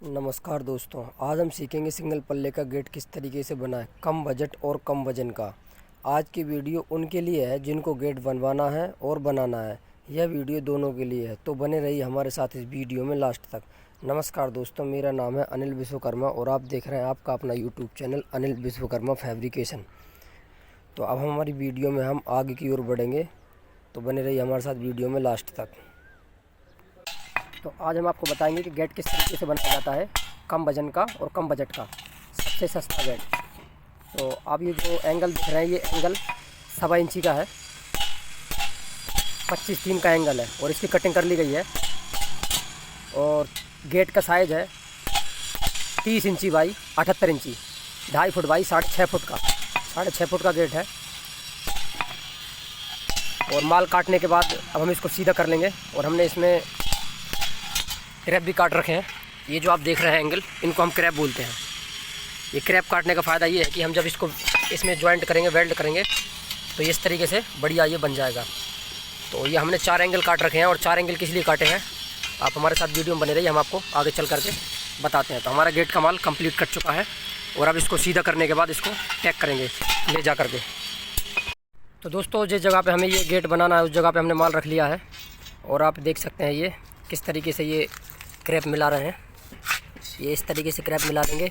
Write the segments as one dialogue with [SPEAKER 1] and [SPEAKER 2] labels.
[SPEAKER 1] नमस्कार दोस्तों, आज हम सीखेंगे सिंगल पल्ले का गेट किस तरीके से बनाएं, कम बजट और कम वजन का। आज की वीडियो उनके लिए है जिनको गेट बनवाना है और बनाना है। यह वीडियो दोनों के लिए है, तो बने रहिए हमारे साथ इस वीडियो में लास्ट तक। नमस्कार दोस्तों, मेरा नाम है अनिल विश्वकर्मा और आप देख रहे हैं आपका अपना YouTube channel Anil Vishwakarma fabrication. तो अब हमारी वीडियो में हम आगे की ओर बढ़ेंगे, तो बने रहिए हमारे साथ वीडियो में लास्ट तक। तो आज हम आपको बताएंगे कि गेट किस तरीके से बनाया जाता है, कम वजन का और कम बजट का, सबसे सस्ता गेट। तो आप ये जो एंगल दिख रहे हैं, ये एंगल 1.25 इंची का है, 25-3 का एंगल है और इसकी कटिंग कर ली गई है। और गेट का साइज़ है 30 इंची बाई 78 इंची, 2.5 फुट बाई 6.5 फुट का, 6.5 फुट का गेट है। और माल काटने के बाद अब हम इसको सीधा कर लेंगे। और हमने इसमें क्रैप भी काट रखे हैं। ये जो आप देख रहे हैं एंगल, इनको हम क्रैप बोलते हैं। ये क्रैप काटने का फ़ायदा ये है कि हम जब इसको इसमें जॉइंट करेंगे, वेल्ड करेंगे, तो इस तरीके से बढ़िया ये बन जाएगा। तो ये हमने 4 एंगल काट रखे हैं। और 4 एंगल किस लिए काटे हैं, आप हमारे साथ वीडियो में बने रहिए, हम आपको आगे चल करके बताते हैं। तो हमारा गेट का माल कंप्लीट कट चुका है और अब इसको सीधा करने के बाद इसको टैग करेंगे ले जा करके। तो दोस्तों, जिस जगह पर हमें ये गेट बनाना है उस जगह पर हमने माल रख लिया है। और आप देख सकते हैं ये किस तरीके से ये क्रैप मिला रहे हैं। ये इस तरीके से क्रैप मिला देंगे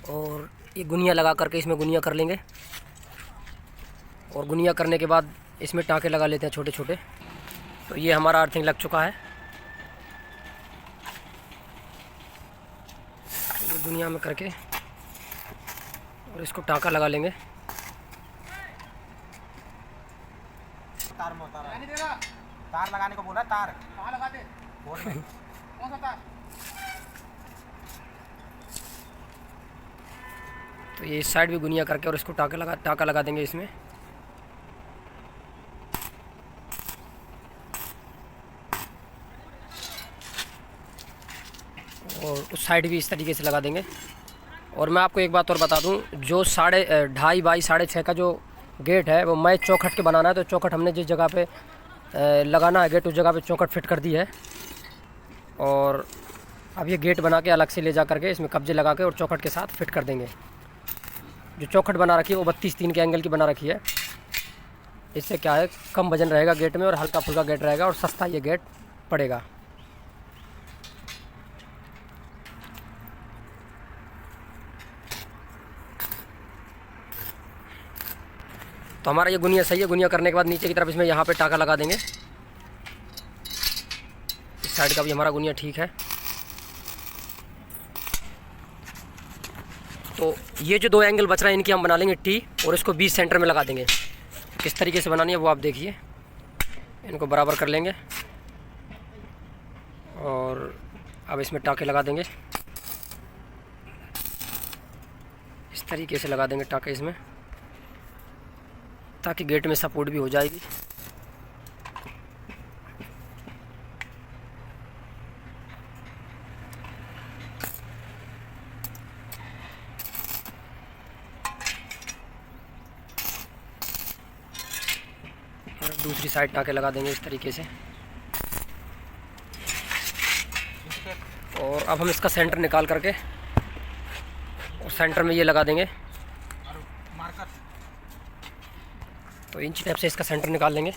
[SPEAKER 1] और ये गुनिया लगा करके इसमें गुनिया कर लेंगे। और गुनिया करने के बाद इसमें टाँके लगा लेते हैं छोटे छोटे। तो ये हमारा अर्थिंग लग चुका है। ये गुनिया में करके और इसको टाँका लगा लेंगे।
[SPEAKER 2] तार लगाने को बोला, तार कहाँ लगा दे बोर्ड में। कौन सा तार?
[SPEAKER 1] तो ये इस साइड भी गुनिया करके और इसको टाँका लगा देंगे इसमें। और उस साइड भी इस तरीके से लगा देंगे। और मैं आपको एक बात और बता दूं, जो 2.5 बाई 6.5 का जो गेट है वो मैं चौखट के बनाना है। तो चौखट हमने जिस जगह पे लगाना है गेट, उस जगह पे चौखट फिट कर दी है। और अब ये गेट बना के अलग से ले जा करके इसमें कब्जे लगा के और चौखट के साथ फिट कर देंगे। जो चौखट बना रखी है वो 32-3 के एंगल की बना रखी है। इससे क्या है, कम वजन रहेगा गेट में और हल्का फुल्का गेट रहेगा और सस्ता ये गेट पड़ेगा। तो हमारा ये गुनिया सही है। गुनिया करने के बाद नीचे की तरफ इसमें यहाँ पे टाँका लगा देंगे। इस साइड का भी हमारा गुनिया ठीक है। तो ये जो 2 एंगल बच रहे हैं इनकी हम बना लेंगे टी और इसको 20 सेंटर में लगा देंगे। किस तरीके से बनानी है वो आप देखिए। इनको बराबर कर लेंगे और अब इसमें टाँके लगा देंगे। इस तरीके से लगा देंगे टाँके इसमें, ताकि गेट में सपोर्ट भी हो जाएगी। और दूसरी साइड टाँके लगा देंगे इस तरीके से। और अब हम इसका सेंटर निकाल करके और सेंटर में ये लगा देंगे। तो इंच टेप से इसका सेंटर निकाल लेंगे।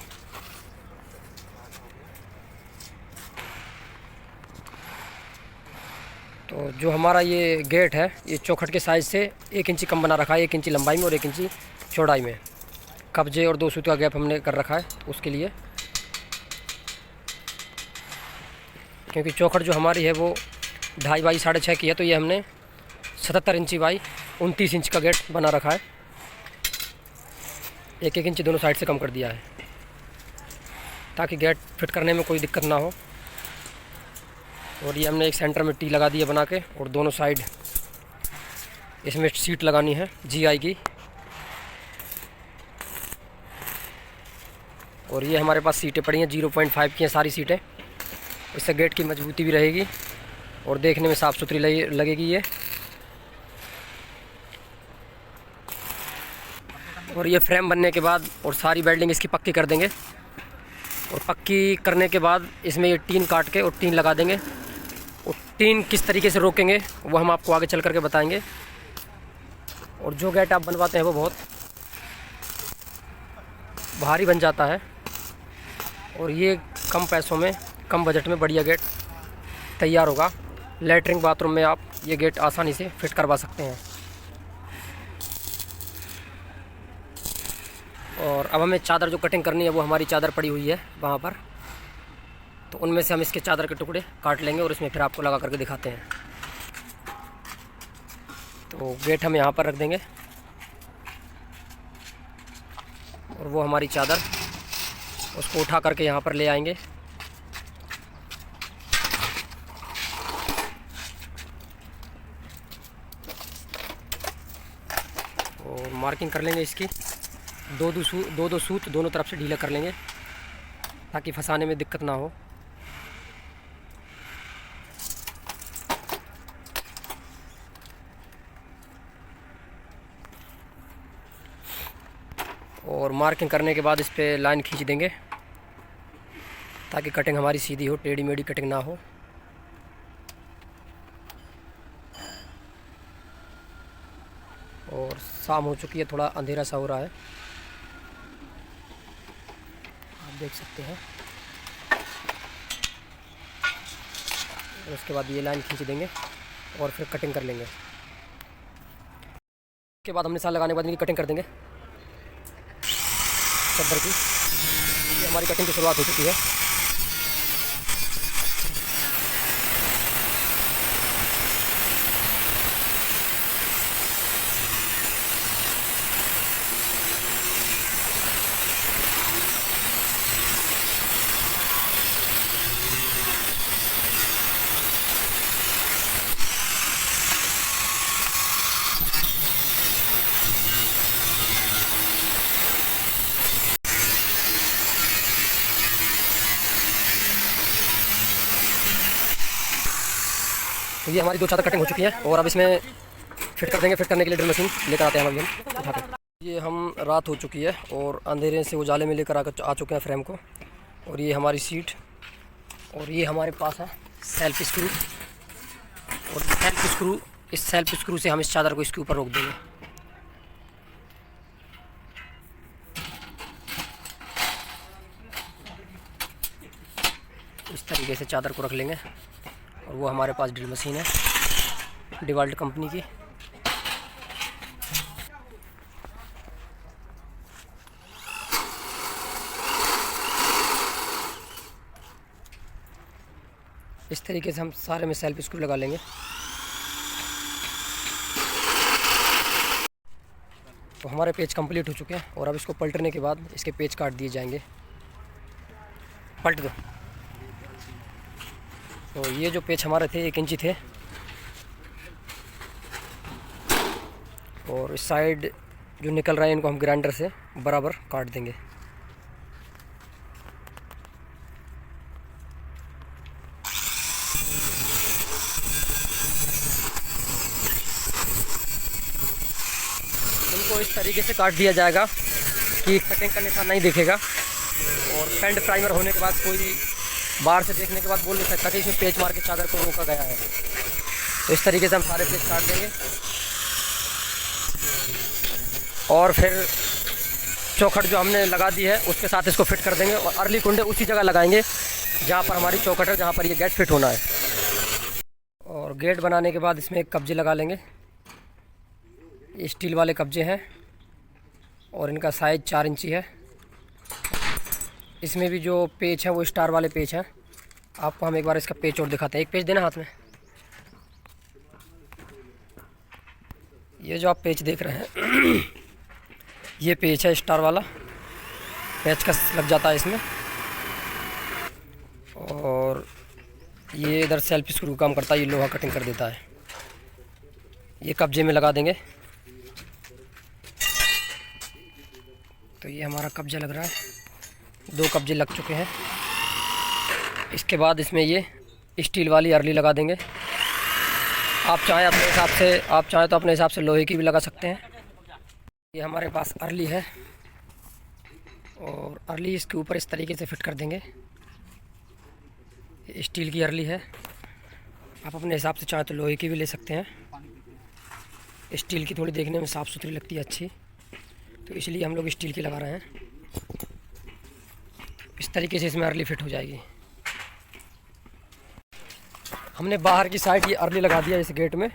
[SPEAKER 1] तो जो हमारा ये गेट है ये चौखट के साइज़ से 1 इंची कम बना रखा है, 1 इंची लंबाई में और 1 इंची चौड़ाई में। कब्जे और 2 सूत का गैप हमने कर रखा है उसके लिए, क्योंकि चौखट जो हमारी है वो 2.5 बाई 6.5 की है। तो ये हमने 77 इंची बाई 29 इंच का गेट बना रखा है। 1-1 इंच दोनों साइड से कम कर दिया है ताकि गेट फिट करने में कोई दिक्कत ना हो। और ये हमने एक सेंटर में टी लगा दी है बना के और दोनों साइड इसमें सीट लगानी है GI की। और ये हमारे पास सीटें पड़ी हैं 0.5 की हैं सारी सीटें। इससे गेट की मजबूती भी रहेगी और देखने में साफ़ सुथरी लगेगी ये। और ये फ्रेम बनने के बाद और सारी वेल्डिंग इसकी पक्की कर देंगे। और पक्की करने के बाद इसमें ये टीन काट के और टीन लगा देंगे। और टीन किस तरीके से रोकेंगे वो हम आपको आगे चल करके बताएंगे। और जो गेट आप बनवाते हैं वो बहुत भारी बन जाता है, और ये कम पैसों में कम बजट में बढ़िया गेट तैयार होगा। लैट्रिन बाथरूम में आप ये गेट आसानी से फिट करवा सकते हैं। और अब हमें चादर जो कटिंग करनी है वो हमारी चादर पड़ी हुई है वहाँ पर, तो उनमें से हम इसके चादर के टुकड़े काट लेंगे और इसमें फिर आपको लगा करके दिखाते हैं। तो गेट हम यहाँ पर रख देंगे और वो हमारी चादर उसको उठा करके यहाँ पर ले आएंगे। और मार्किंग कर लेंगे इसकी, दो सूत दोनों तरफ से ढीला कर लेंगे ताकि फंसाने में दिक्कत ना हो। और मार्किंग करने के बाद इस पर लाइन खींच देंगे ताकि कटिंग हमारी सीधी हो, टेढ़ी मेढ़ी कटिंग ना हो। और शाम हो चुकी है, थोड़ा अंधेरा सा हो रहा है, आप देख सकते हैं। और उसके बाद ये लाइन खींच देंगे और फिर कटिंग कर लेंगे। उसके बाद हमने साल लगाने के बाद इनकी कटिंग कर देंगे चद्दर की। ये हमारी कटिंग की शुरुआत हो चुकी है। तो ये हमारी दो चादर कटिंग हो चुकी है और अब इसमें फिट कर देंगे। फिट करने के लिए ड्रिल मशीन लेकर आते हैं अभी हम उठा कर। ये हम रात हो चुकी है और अंधेरे से उजाले में लेकर आ चुके हैं फ्रेम को। और ये हमारी सीट, और ये हमारे पास है सेल्फ स्क्रू। और इस सेल्फ स्क्रू से हम इस चादर को इसके ऊपर रोक देंगे। इस तरीके से चादर को रख लेंगे। और वो हमारे पास ड्रिल मशीन है डिवाल्ट कंपनी की। इस तरीके से हम सारे में सेल्फ स्क्रू लगा लेंगे। तो हमारे पेच कंप्लीट हो चुके हैं और अब इसको पलटने के बाद इसके पेच काट दिए जाएंगे। पलट दो। तो ये जो पेच हमारे थे 1 इंची थे, और इस साइड जो निकल रहा है इनको हम ग्राइंडर से बराबर काट देंगे। इनको इस तरीके से काट दिया जाएगा कि कटिंग का निशान नहीं दिखेगा। और पेंट प्राइमर होने के बाद कोई बाहर से देखने के बाद बोल नहीं सकता कि इसमें पेच मार के चादर को रोका गया है। तो इस तरीके से हम सारे पेच काट देंगे और फिर चौखट जो हमने लगा दी है उसके साथ इसको फिट कर देंगे। और अर्ली कुंडे उसी जगह लगाएंगे जहाँ पर हमारी चौखट है, जहाँ पर ये गेट फिट होना है। और गेट बनाने के बाद इसमें एक कब्जे लगा लेंगे। ये स्टील वाले कब्जे हैं और इनका साइज़ 4 इंची है। इसमें भी जो पेच है वो स्टार वाले पेच हैं। आपको हम एक बार इसका पेच और दिखाते हैं। एक पेच देना हाथ में। ये जो आप पेच देख रहे हैं ये पेच है स्टार वाला, पेच का लग जाता है इसमें। और ये इधर सेल्फ स्क्रू काम करता है, ये लोहा कटिंग कर देता है। ये कब्जे में लगा देंगे। तो ये हमारा कब्जा लग रहा है, 2 कब्जे लग चुके हैं। इसके बाद इसमें ये स्टील वाली अर्ली लगा देंगे। आप चाहें तो अपने हिसाब से लोहे की भी लगा सकते हैं। ये हमारे पास अर्ली है और अर्ली इसके ऊपर इस तरीके से फिट कर देंगे। ये स्टील की अर्ली है। आप अपने हिसाब से चाहें तो लोहे की भी ले सकते हैं। स्टील की थोड़ी देखने में साफ़ सुथरी लगती है, अच्छी, तो इसलिए हम लोग स्टील की लगा रहे हैं। इस तरीके से इसमें अर्ली फिट हो जाएगी। हमने बाहर की साइड ये अर्ली लगा दिया इस गेट में,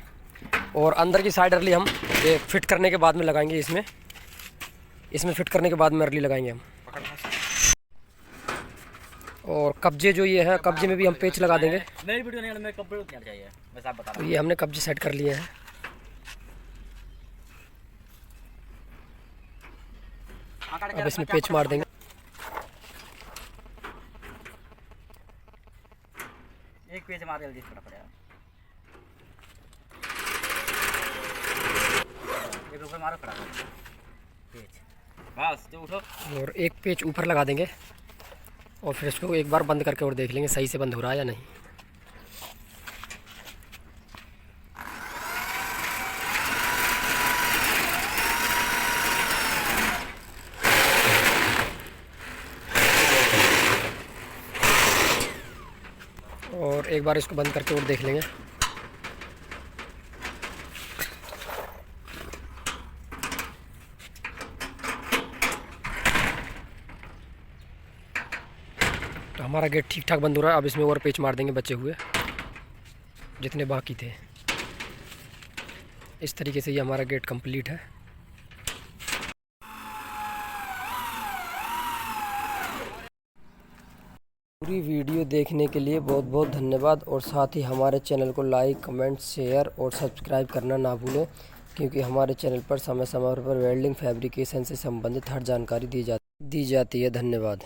[SPEAKER 1] और अंदर की साइड अर्ली हम ये फिट करने के बाद में लगाएंगे। इसमें फिट करने के बाद में अर्ली लगाएंगे हम। और कब्जे जो ये है, कब्जे में भी हम पेच लगा देंगे।
[SPEAKER 2] मेरी वीडियो नहीं, मेरे कब्जे क्या चाहिए बस आप बता।
[SPEAKER 1] तो ये हमने कब्जे सेट कर लिए हैं। अब इसमें पेच मार देंगे।
[SPEAKER 2] एक पेच मार जल्दी फटाफट यार। एक ऊपर मारो फटाफट पेच, बस जो उठो।
[SPEAKER 1] और एक पेच ऊपर लगा देंगे, और फिर इसको एक बार बंद करके और देख लेंगे सही से बंद हो रहा है या नहीं। और एक बार इसको बंद करके और देख लेंगे। तो हमारा गेट ठीक ठाक बंद हो रहा है। अब इसमें और पेच मार देंगे बचे हुए जितने बाकी थे। इस तरीके से ये हमारा गेट कंप्लीट है। पूरी वीडियो देखने के लिए बहुत बहुत धन्यवाद, और साथ ही हमारे चैनल को लाइक, कमेंट, शेयर और सब्सक्राइब करना ना भूलें, क्योंकि हमारे चैनल पर समय समय पर वेल्डिंग, फैब्रिकेशन से संबंधित हर जानकारी दी जाती है। धन्यवाद।